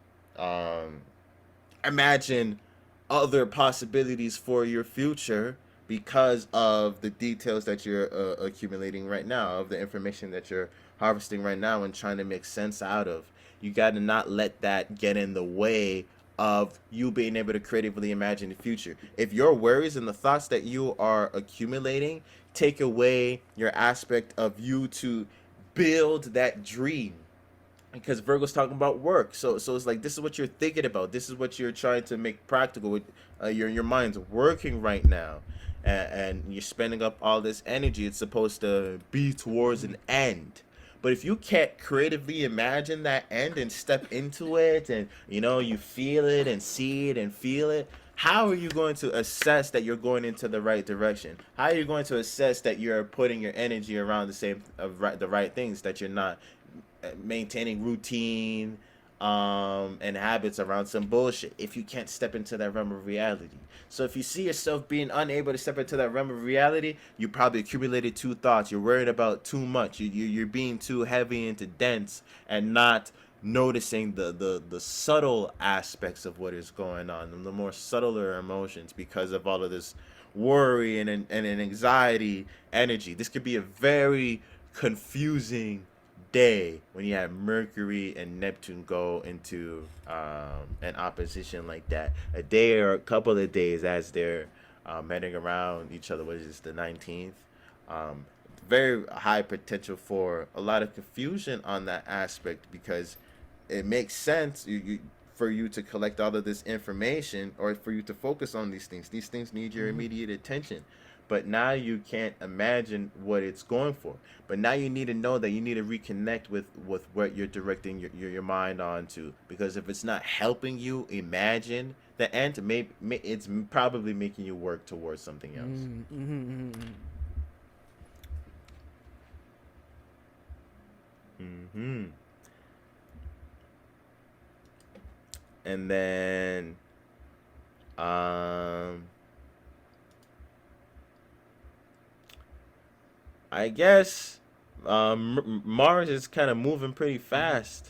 imagine other possibilities for your future because of the details that you're accumulating right now, of the information that you're harvesting right now and trying to make sense out of. You got to not let that get in the way of you being able to creatively imagine the future. If your worries and the thoughts that you are accumulating take away your aspect of you to build that dream, because Virgo's talking about work, so it's like this is what you're thinking about, this is what you're trying to make practical with your mind's working right now, and you're spending up all this energy. It's supposed to be towards an end. But if you can't creatively imagine that end and step into it, and you feel it and see it and feel it, how are you going to assess that you're going into the right direction? How are you going to assess that you're putting your energy around the right things, that you're not maintaining routine, and habits around some bullshit if you can't step into that realm of reality. So if you see yourself being unable to step into that realm of reality, you probably accumulated two thoughts. You're worried about too much. You're being too heavy into dense and not noticing the subtle aspects of what is going on and the more subtler emotions because of all of this worry and an anxiety energy. This could be a very confusing day when you have Mercury and Neptune go into an opposition like that. A day or a couple of days as they're heading around each other, which is the 19th. Um, Very high potential for a lot of confusion on that aspect because it makes sense for you to collect all of this information or for you to focus on these things. These things need your immediate attention. But now you can't imagine what it's going for. But now you need to know that you need to reconnect with what you're directing your mind on to. Because if it's not helping you imagine the end, it's probably making you work towards something else. Mm-hmm. And then I guess Mars is kind of moving pretty fast,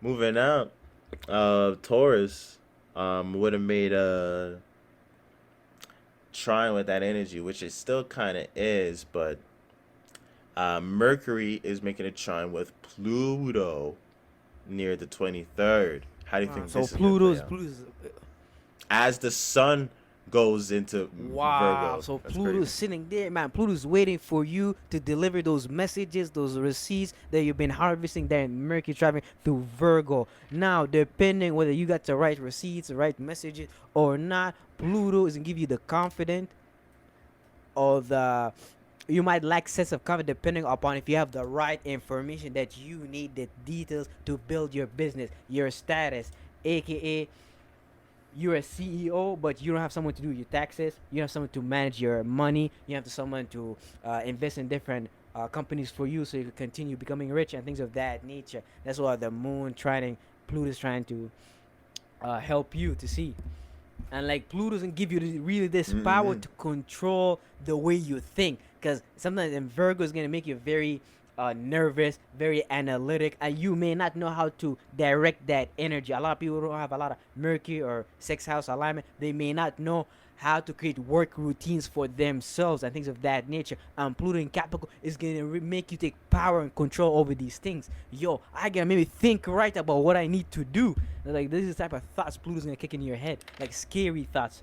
moving out. Taurus would have made a trine with that energy, which it still kind of is, but Mercury is making a trine with Pluto near the 23rd. How do you think So this is going to play out? Pluto's As the sun goes into wow. Virgo. So That's crazy. Pluto's sitting there, man. Pluto's waiting for you to deliver those messages, those receipts that you've been harvesting there in Mercury traveling through Virgo. Now, depending whether you got the right receipts, the right messages or not, Pluto is gonna give you the confidence or the you might lack sense of confidence depending upon if you have the right information that you need, the details to build your business, your status, aka you're a CEO, but you don't have someone to do your taxes. You have someone to manage your money. You have someone to invest in different companies for you, so you can continue becoming rich and things of that nature. That's what the moon trying, Pluto's trying to help you to see. And like Pluto doesn't give you really this power to control the way you think, because sometimes in Virgo is gonna make you very nervous, very analytic, and you may not know how to direct that energy. A lot of people don't have a lot of Mercury or sex house alignment. They may not know how to create work routines for themselves and things of that nature. And Pluto in Capricorn is gonna make you take power and control over these things. Yo, I gotta maybe think right about what I need to do. Like this is the type of thoughts Pluto's gonna kick in your head, like scary thoughts.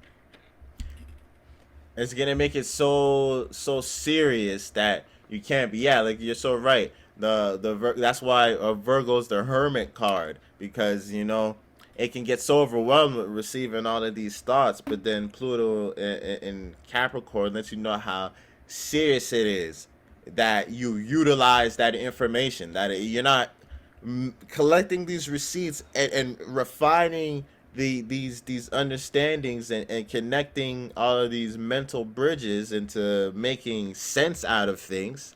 It's gonna make it so serious that you can't be. Yeah, like you're so right. That's why Virgo's the Hermit card, because it can get so overwhelmed with receiving all of these thoughts, but then Pluto in Capricorn lets you know how serious it is that you utilize that information, that you're not collecting these receipts and refining these understandings and connecting all of these mental bridges into making sense out of things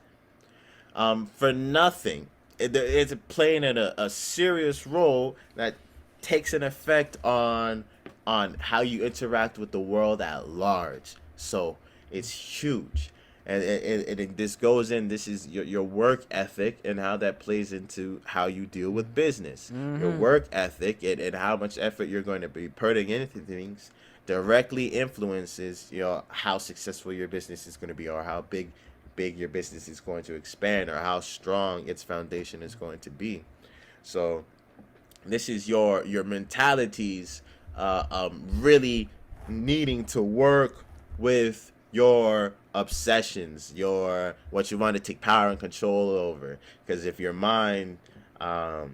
for nothing. It's playing a serious role that takes an effect on how you interact with the world at large. So it's huge. And this goes in, this is your work ethic and how that plays into how you deal with business. Your work ethic and how much effort you're going to be putting into things directly influences how successful your business is going to be, or how big your business is going to expand, or how strong its foundation is going to be. So this is your mentalities really needing to work with your obsessions, your what you want to take power and control over. Because if your mind will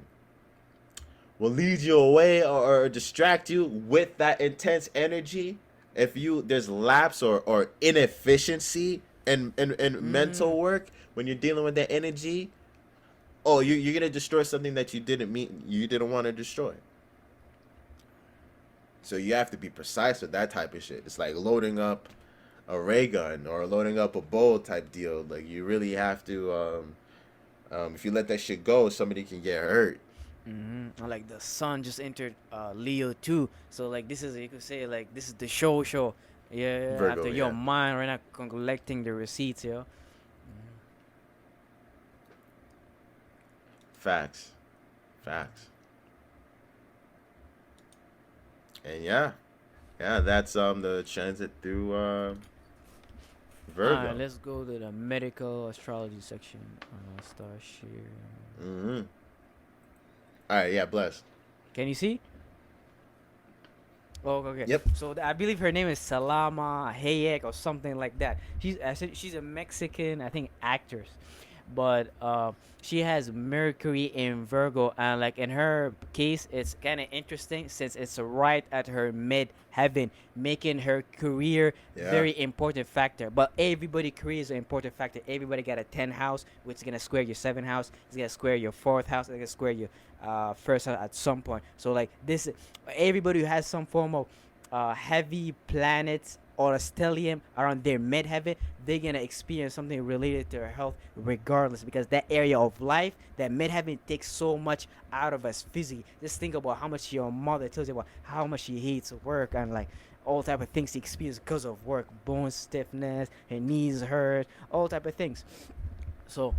lead you away or distract you with that intense energy, if there's lapse or inefficiency in mental work when you're dealing with that energy, you're gonna destroy something that you didn't want to destroy. So you have to be precise with that type of shit. It's like loading up a ray gun or loading up a bow type deal. Like you really have to if you let that shit go, somebody can get hurt. Like the sun just entered Leo too, so like this is, you could say, like this is the show. Yeah, after Virgo, your yeah. mind right now collecting the receipts, yo. Facts. Facts. And yeah. Yeah, that's the transit through All right, Virgo. let's go to the medical astrology section. Start share. Mm-hmm. All right, yeah, bless. Can you see? Oh, okay. Yep. So I believe her name is Salama Hayek or something like that. She's a Mexican, I think, actress, but she has Mercury in Virgo, and like in her case, it's kind of interesting since it's right at her mid heaven, making her career Yeah. very important factor. But everybody career is an important factor. Everybody got a 10 house, which is gonna square your 7 house. It's gonna square your 4th house. It's gonna square your first house at some point. So like this, everybody who has some form of heavy planets or a stellium around their midheaven, they're gonna experience something related to their health regardless, because that area of life, that midheaven, takes so much out of us physically. Just think about how much your mother tells you about how much she hates work, and like all type of things she experiences because of work, bone stiffness, her knees hurt, all type of things. So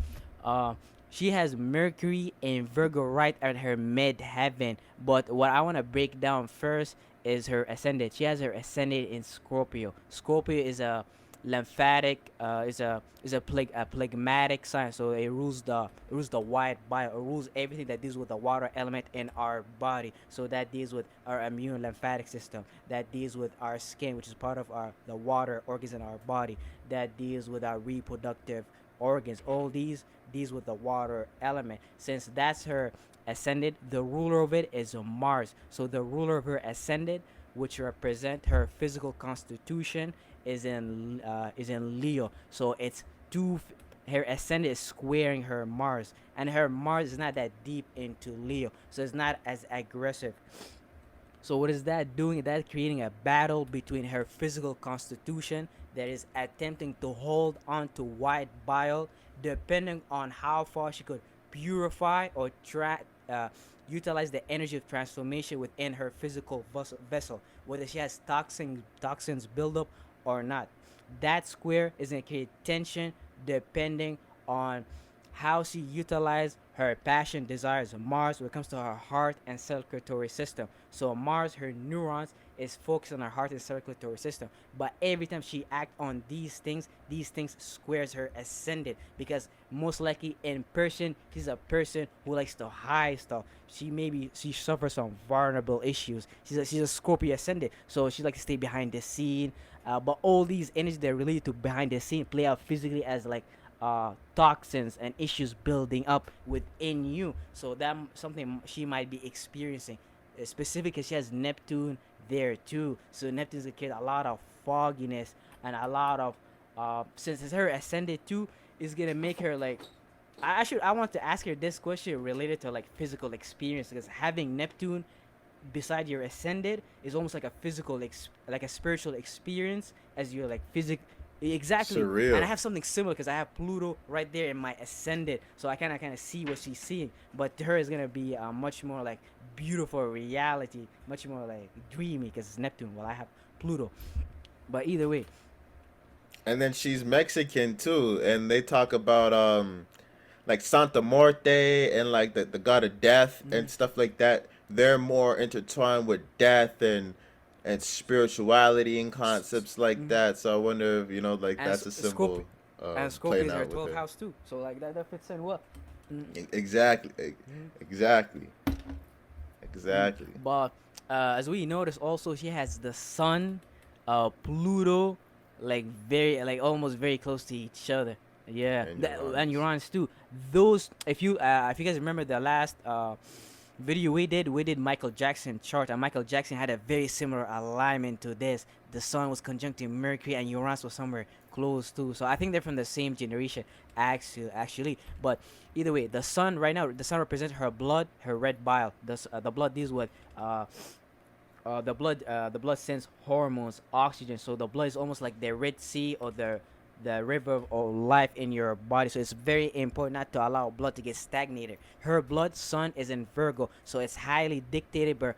uh she has Mercury in Virgo right at her midheaven. But what I want to break down first is her ascendant. She has her ascendant in Scorpio. Scorpio is a lymphatic, a phlegmatic sign. So it rules the white bile. It rules everything that deals with the water element in our body. So that deals with our immune lymphatic system. That deals with our skin, which is part of our the water organs in our body. That deals with our reproductive organs. All these with the water element. Since that's her ascendant, the ruler of it is Mars. So the ruler of her ascendant, which represent her physical constitution, is in Leo. So it's two. Her ascendant is squaring her Mars, and her Mars is not that deep into Leo, so it's not as aggressive. So what is that doing? That creating a battle between her physical constitution that is attempting to hold on to white bile, depending on how far she could purify or utilize the energy of transformation within her physical vessel, whether she has toxins build up or not. That square is going to create tension depending on how she utilizes her passion, desires. Mars, when it comes to her heart and circulatory system. So Mars, her neurons is focused on her heart and circulatory system. But every time she acts on these things squares her ascendant, because most likely in person, she's a person who likes to hide stuff. She suffers from vulnerable issues. She's a Scorpio ascendant, so she likes to stay behind the scene. But all these energies that are related to behind the scene play out physically as like toxins and issues building up within you. So that something she might be experiencing. Specifically, she has Neptune there too. So Neptune's gonna create a lot of fogginess and a lot of since it's her ascended too, is gonna make her like. I want to ask her this question related to like physical experience, because having Neptune beside your ascended is almost like a like a spiritual experience, as you're like exactly. And I Surreal. have something similar because I have Pluto right there in my ascendant, so I kind of see what she's seeing. But to her is gonna be much more like beautiful reality, much more like dreamy because it's Neptune, while I have Pluto. But either way. And then she's Mexican too, and they talk about like Santa Muerte and like the god of death Mm-hmm. and stuff like that. They're more intertwined with death and spirituality and concepts like Mm-hmm. that. So I wonder if like and that's a Scorpio symbol and Scorpio playing is her out with 12th her. house too, so like that fits in well. Mm-hmm. Exactly, Mm-hmm. exactly, Mm. exactly. But as we notice, also she has the Sun, Pluto, like very, like almost very close to each other. Yeah, And and Uranus. Uranus too. Those, if you guys remember the last video we did Michael Jackson chart, and Michael Jackson had a very similar alignment to this. The Sun was conjuncting Mercury, and Uranus was somewhere close too. So I think they're from the same generation, actually. But either way, the Sun right now, the Sun represents her blood, her red bile. The blood deals with uh, the blood sends hormones, oxygen. So the blood is almost like the Red Sea or the the river of life in your body. So it's very important not to allow blood to get stagnated. Her blood sun is in Virgo, so it's highly dictated by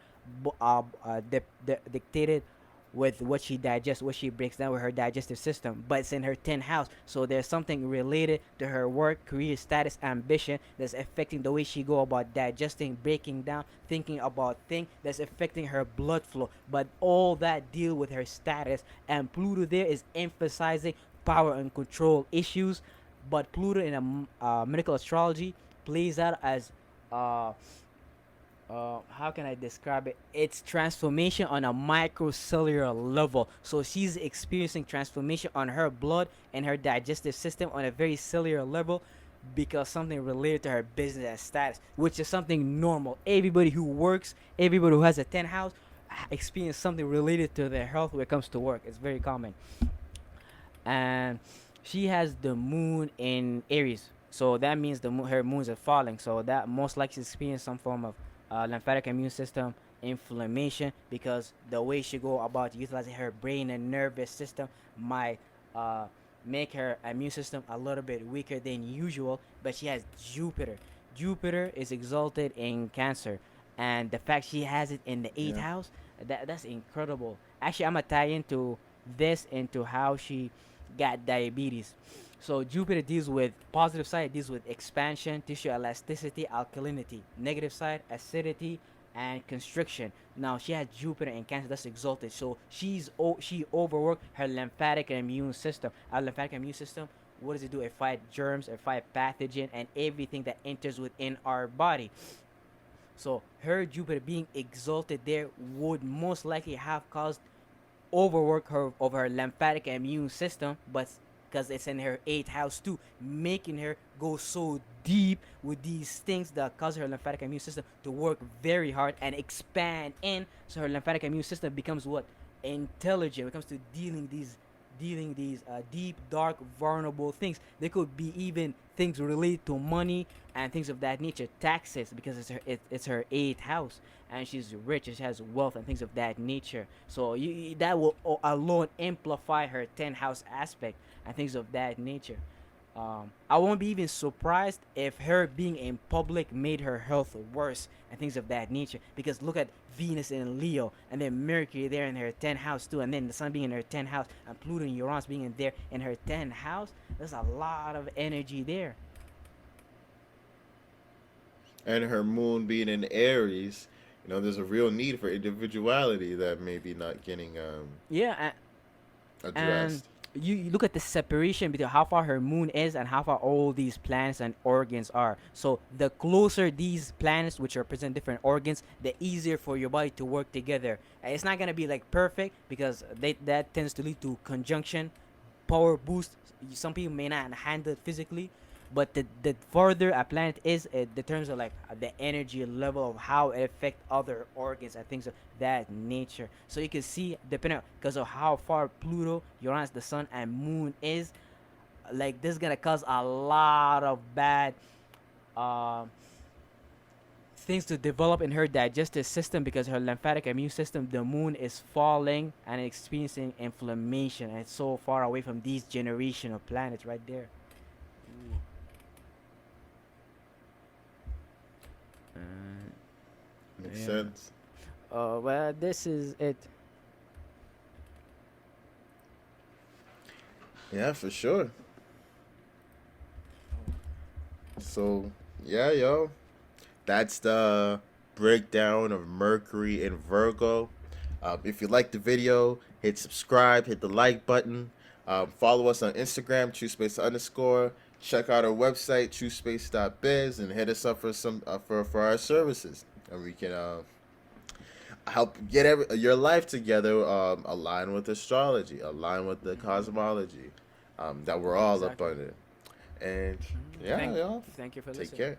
dictated with what she digests, what she breaks down with her digestive system. But it's in her 10th house, so there's something related to her work, career, status, ambition that's affecting the way she go about digesting, breaking down, thinking about things that's affecting her blood flow. But all that deal with her status, and Pluto there is emphasizing power and control issues. But Pluto in a medical astrology plays out as uh, how can I describe it? It's transformation on a microcellular level. So she's experiencing transformation on her blood and her digestive system on a very cellular level because something related to her business status, which is something normal. Everybody who works, everybody who has a 10 house, experience something related to their health when it comes to work. It's very common. And she has the moon in Aries, so that means her moons are falling. So that most likely experience some form of lymphatic immune system inflammation because the way she go about utilizing her brain and nervous system might uh, make her immune system a little bit weaker than usual. But she has Jupiter. Jupiter is exalted in Cancer, and the fact she has it in the eighth Yeah. house, that's incredible. Actually, I'm gonna tie into this into how she got diabetes. So Jupiter deals with positive side, deals with expansion, tissue elasticity, alkalinity. Negative side, acidity and constriction. Now she has Jupiter in Cancer, that's exalted. So she overworked her lymphatic and immune system. Our lymphatic immune system, what does it do? It fight germs, it fight pathogen, and everything that enters within our body. So her Jupiter being exalted there would most likely have caused overwork her of her lymphatic immune system, but because it's in her eighth house too, making her go so deep with these things that cause her lymphatic immune system to work very hard and expand in. So her lymphatic immune system becomes what? Intelligent when it comes to dealing these deep, dark, vulnerable things. They could be even things related to money and things of that nature, taxes, because it's her eighth house, and she's rich and she has wealth and things of that nature. So that will alone amplify her 10th house aspect and things of that nature. I won't be even surprised if her being in public made her health worse and things of that nature. Because look at Venus in Leo, and then Mercury there in her 10th house too, and then the Sun being in her 10th house, and Pluto and Uranus being in there in her 10th house. There's a lot of energy there. And her moon being in Aries, there's a real need for individuality that maybe not getting Yeah, and addressed. you look at the separation between how far her moon is and how far all these planets and organs are. So the closer these planets, which represent different organs, the easier for your body to work together. And it's not gonna be like perfect because that tends to lead to conjunction, power boost. Some people may not handle it physically, but the further a planet is, it determines like the energy level of how it affects other organs and things of that nature. So you can see depending because of how far Pluto, Uranus, the Sun, and Moon is, like this is gonna cause a lot of bad um things to develop in her digestive system because her lymphatic immune system, the moon is falling and experiencing inflammation, and it's so far away from these generational planets right there. Ooh. Makes Yeah. sense. Well, this is it. Yeah, for sure. So, yeah, yo. That's the breakdown of Mercury and Virgo. If you like the video, hit subscribe, hit the like button. Follow us on Instagram, TrueSpace underscore. Check out our website, TrueSpace.biz, and hit us up for some for our services, and we can help get your life together, align with astrology, align with the cosmology, that we're all up Exactly. under. And Mhm. yeah, y'all, Thank you for take listening. care.